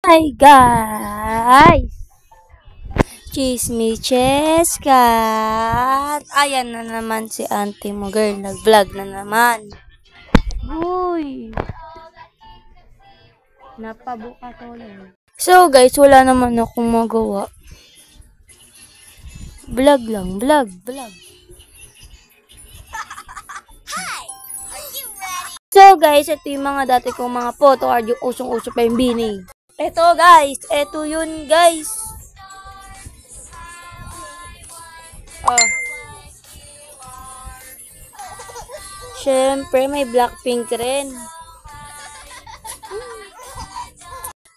Hi guys! Chismiches kat! Ayan na naman si auntie mo girl, nag-vlog na naman. Uy! Napabuka to lang. So guys, wala naman akong magawa. Vlog lang, vlog. So guys, ito yung mga dati kong mga photo card, yung usong-uso pa yung bini. Ito guys, ito yun guys. Oh. Siyempre, may Blackpink rin.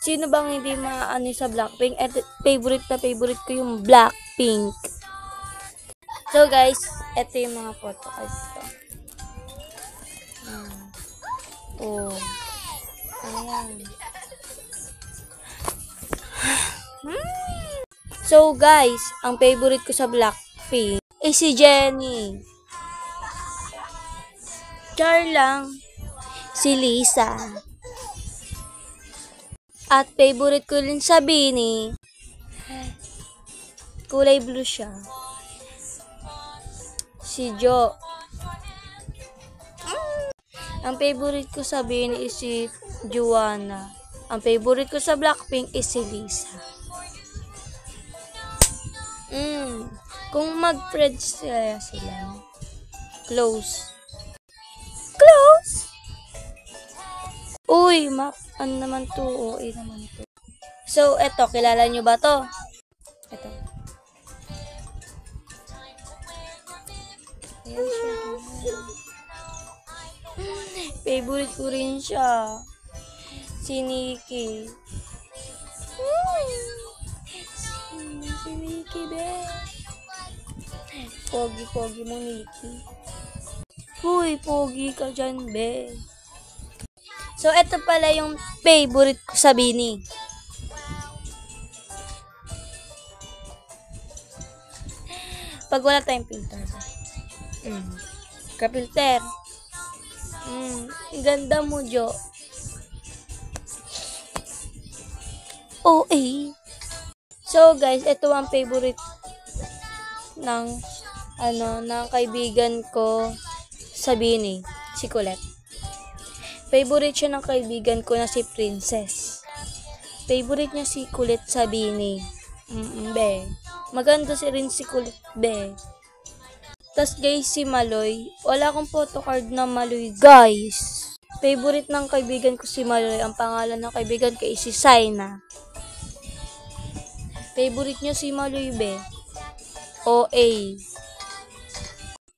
Sino bang hindi maano sa Blackpink? At favorite ko yung Blackpink. So guys, ito yung mga photo cards ko. Oh. Ayan. So guys, ang favorite ko sa Blackpink ay si Jennie. Char lang. Si Lisa. At favorite ko rin sa Bini. Kulay blue siya. Si Jo. Ang favorite ko sa Bini is si Joanna. Ang favorite ko sa Blackpink is si Lisa. Kung mag-friends sila. Close. Uy, ano naman to? OA naman to. So, eto, kilala nyo ba to? Eto. Ayan siya. Favorite ko rin siya. Si Nikki. Si Nikki, be. Pogi mo, Nikki. Uy, pogi ka dyan, be. So, ito pala yung favorite ko sa Bini. Pag wala tayong filter. Kapilter. Ganda mo, Jo. OA. So, guys, ito ang favorite ng kaibigan ko sa Bini. Si Colette. Favorite siya ng kaibigan ko na si Princess. Favorite niya si Colette sa Bini. Be. Maganda rin si Colette, be. Tas guys, si Maloy. Wala akong photocard na Maloy, guys. Favorite ng kaibigan ko si Maloy. Ang pangalan ng kaibigan ko is si Saina. Favorite niya si Maloy, be. OA.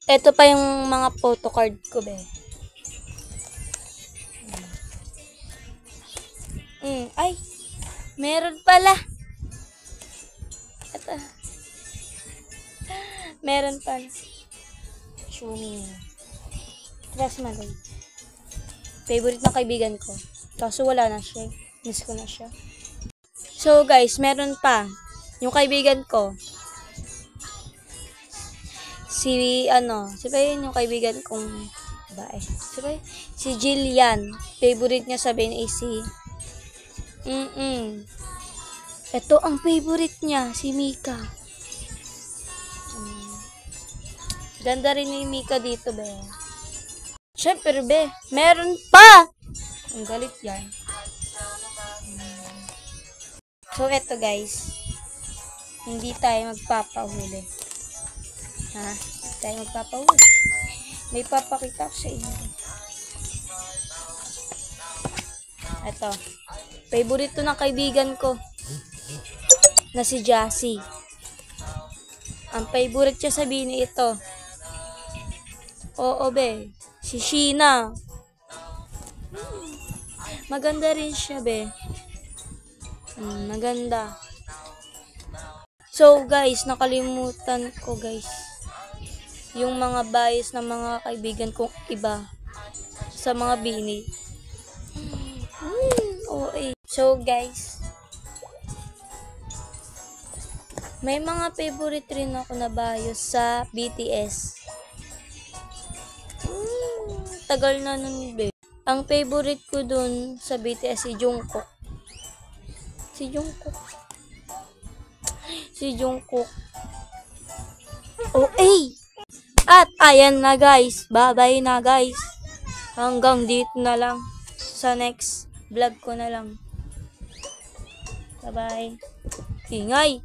Ito pa yung mga photocard ko, be. Ay, meron pala. Ito. Meron pala. Shumi. Trust Maloy. Favorite ng kaibigan ko. Kaso wala na siya. Miss ko na siya. So guys, meron pa. Yung kaibigan ko. Si ba yun yung kaibigan kong bae? Si Jillian. Favorite niya sabihin ay si ito ang favorite niya, si Mika. Ganda rin ni Mika dito, be. Siyempre, be. Meron pa! Ang galit yan. So, eto guys. Hindi tayo magpapahuli. Hindi tayo magpapahuli. May papakita ko sa inyo. Eto. Favorite to ng kaibigan ko na si Jassy. Ang favorite siya sabihin ito. Oo, be. Si Sheena. Maganda rin siya, be. Maganda. So, guys, nakalimutan ko, guys. Yung mga bias ng mga kaibigan kong iba sa mga Bini. OA. So, guys, may mga favorite rin ako na bias sa BTS. Tagal na nun, be. Ang favorite ko dun sa BTS si Jungkook. Si Jungkook. Si Jungkook. Oh, At ayan na guys. Bye-bye na guys. Hanggang dito na lang. Sa next vlog ko na lang. Bye-bye. Ingay.